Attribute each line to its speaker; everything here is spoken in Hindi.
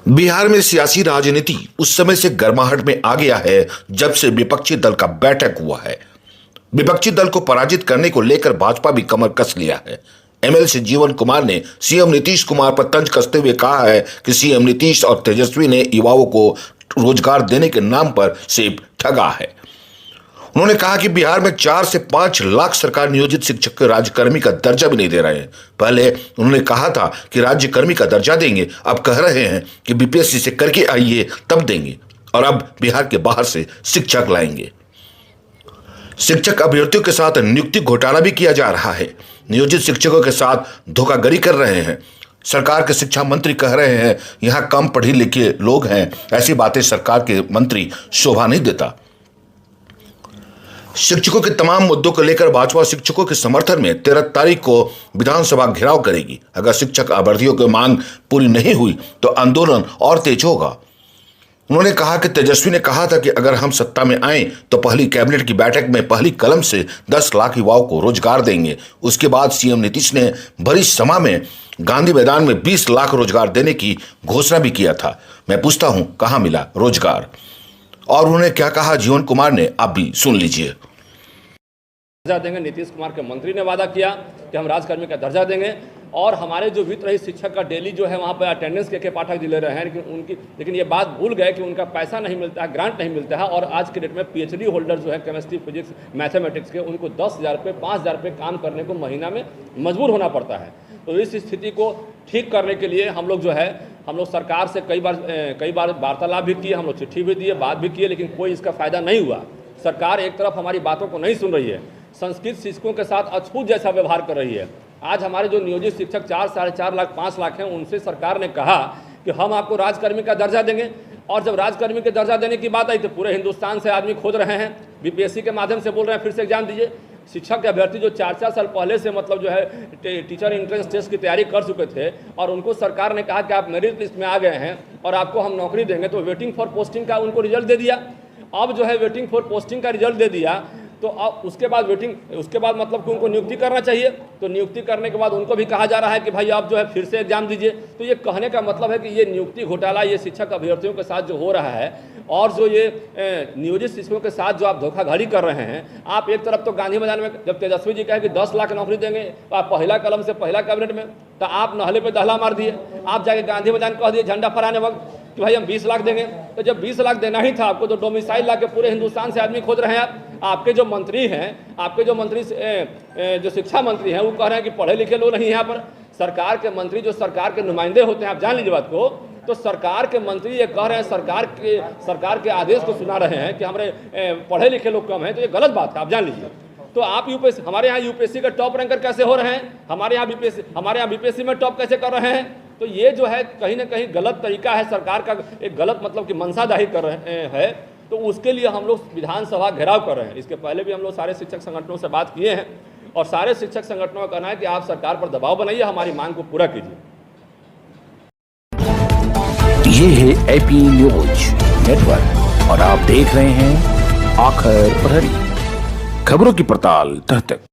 Speaker 1: बिहार में सियासी राजनीति उस समय से गर्माहट में आ गया है जब से विपक्षी दल का बैठक हुआ है। विपक्षी दल को पराजित करने को लेकर भाजपा भी कमर कस लिया है। एमएलसी जीवन कुमार ने सीएम नीतीश कुमार पर तंज कसते हुए कहा है कि सीएम नीतीश और तेजस्वी ने युवाओं को रोजगार देने के नाम पर सिर्फ ठगा है। उन्होंने कहा कि बिहार में 4 से 5 लाख सरकार नियोजित शिक्षक को राज्यकर्मी का दर्जा भी नहीं दे रहे हैं। पहले उन्होंने कहा था कि राज्यकर्मी का दर्जा देंगे, अब कह रहे हैं कि बीपीएससी से करके आइए तब देंगे, और अब बिहार के बाहर से शिक्षक लाएंगे। शिक्षक अभ्यर्थियों के साथ नियुक्ति घोटाला भी किया जा रहा है। नियोजित शिक्षकों के साथ धोखाधड़ी कर रहे हैं। सरकार के शिक्षा मंत्री कह रहे हैं यहां कम पढ़े लिखे लोग हैं। ऐसी बातें सरकार के मंत्री शोभा नहीं देता। शिक्षकों के तमाम मुद्दों को लेकर भाजपा शिक्षकों के समर्थन में 13 तारीख को विधानसभा घेराव करेगी। अगर शिक्षक अभ्यर्थियों की मांग पूरी नहीं हुई तो आंदोलन और तेज होगा। उन्होंने कहा कि तेजस्वी ने कहा था कि अगर हम सत्ता में आए तो पहली कैबिनेट की बैठक में पहली कलम से 10 लाख युवाओं को रोजगार देंगे। उसके बाद सीएम नीतीश ने भरी सभा में गांधी मैदान में 20 लाख रोजगार देने की घोषणा भी किया था। मैं पूछता हूं कहां मिला रोजगार, और उन्होंने क्या कहा जीवन कुमार ने, आप भी सुन लीजिए।
Speaker 2: दर्जा देंगे। नीतीश कुमार के मंत्री ने वादा किया कि हम राजकर्मी का दर्जा देंगे, और हमारे जो वित्त रहित शिक्षक का डेली जो है वहाँ पर अटेंडेंस के पाठक ले रहे हैं, लेकिन ये बात भूल गए कि उनका पैसा नहीं मिलता है, ग्रांट नहीं मिलता है। और आज के डेट में पीएचडी होल्डर जो है केमिस्ट्री, फिजिक्स, मैथमेटिक्स के, उनको 10,000 रुपये, 5,000 रुपये काम करने को महीना में मजबूर होना पड़ता है। तो इस स्थिति को ठीक करने के लिए हम लोग सरकार से कई बार वार्तालाप भी किए, हम लोग चिट्ठी भी दिए, बात भी किए, लेकिन कोई इसका फायदा नहीं हुआ। सरकार एक तरफ हमारी बातों को नहीं सुन रही है, संस्कृत शिक्षकों के साथ अछूत जैसा व्यवहार कर रही है। आज हमारे जो नियोजित शिक्षक 4, 4.5 लाख, 5 लाख हैं, उनसे सरकार ने कहा कि हम आपको राजकर्मी का दर्जा देंगे। और जब राजकर्मी के दर्जा देने की बात आई तो पूरे हिंदुस्तान से आदमी खोद रहे हैं, बीपीएससी के माध्यम से बोल रहे हैं फिर से एग्जाम दीजिए। शिक्षक के अभ्यर्थी जो 4-4 साल पहले से जो है टीचर एंट्रेंस टेस्ट की तैयारी कर चुके थे, और उनको सरकार ने कहा कि आप मेरिट लिस्ट में आ गए हैं और आपको हम नौकरी देंगे, तो वेटिंग फॉर पोस्टिंग का उनको रिजल्ट दे दिया। अब जो है वेटिंग फॉर पोस्टिंग का रिजल्ट दे दिया, तो अब उसके बाद कि उनको नियुक्ति करना चाहिए। तो नियुक्ति करने के बाद उनको भी कहा जा रहा है कि भाई आप जो है फिर से एग्जाम दीजिए। तो ये कहने का मतलब है कि ये नियुक्ति घोटाला ये शिक्षक अभ्यर्थियों के साथ जो हो रहा है, और जो ये नियोजित शिक्षकों के साथ जो आप धोखाधड़ी कर रहे हैं। आप एक तरफ तो गांधी मैदान में जब तेजस्वी जी कहे कि 10 लाख नौकरी देंगे, तो आप पहला कलम से पहला कैबिनेट में, तो आप नहले पे दहला मार दिए। आप जाके गांधी मैदान कह दिए झंडा फहराने वक्त कि भाई हम 20 लाख देंगे। तो जब 20 लाख देना ही था आपको, तो डोमिसाइल ला के पूरे हिंदुस्तान से आदमी खोज रहे हैं। आपके जो मंत्री जो शिक्षा मंत्री हैं, वो कह रहे हैं कि पढ़े लिखे लोग नहीं हैं यहाँ पर। सरकार के मंत्री जो सरकार के नुमाइंदे होते हैं, आप जान लीजिए बात को, तो सरकार के मंत्री ये कह रहे हैं, सरकार के आदेश को सुना रहे हैं कि हमारे पढ़े लिखे लोग कम हैं, तो ये गलत बात है, आप जान लीजिए। तो आप यूपीएससी, हमारे यहाँ यूपीएससी का टॉप रैंकर कैसे हो रहे हैं, हमारे यहाँ बीपीएससी में टॉप कैसे कर रहे हैं। तो ये जो है कहीं ना कहीं गलत तरीका है, सरकार का एक गलत कि मंशा जाहिर कर रहे हैं। तो उसके लिए हम लोग विधानसभा घेराव कर रहे हैं। इसके पहले भी हम लोग सारे शिक्षक संगठनों से बात किए हैं, और सारे शिक्षक संगठनों का कहना है कि आप सरकार पर दबाव बनाइए, हमारी मांग को पूरा कीजिए।
Speaker 3: ये है एपी न्यूज नेटवर्क, और आप देख रहे हैं आखिर प्रहरी, खबरों की पड़ताल तह तक।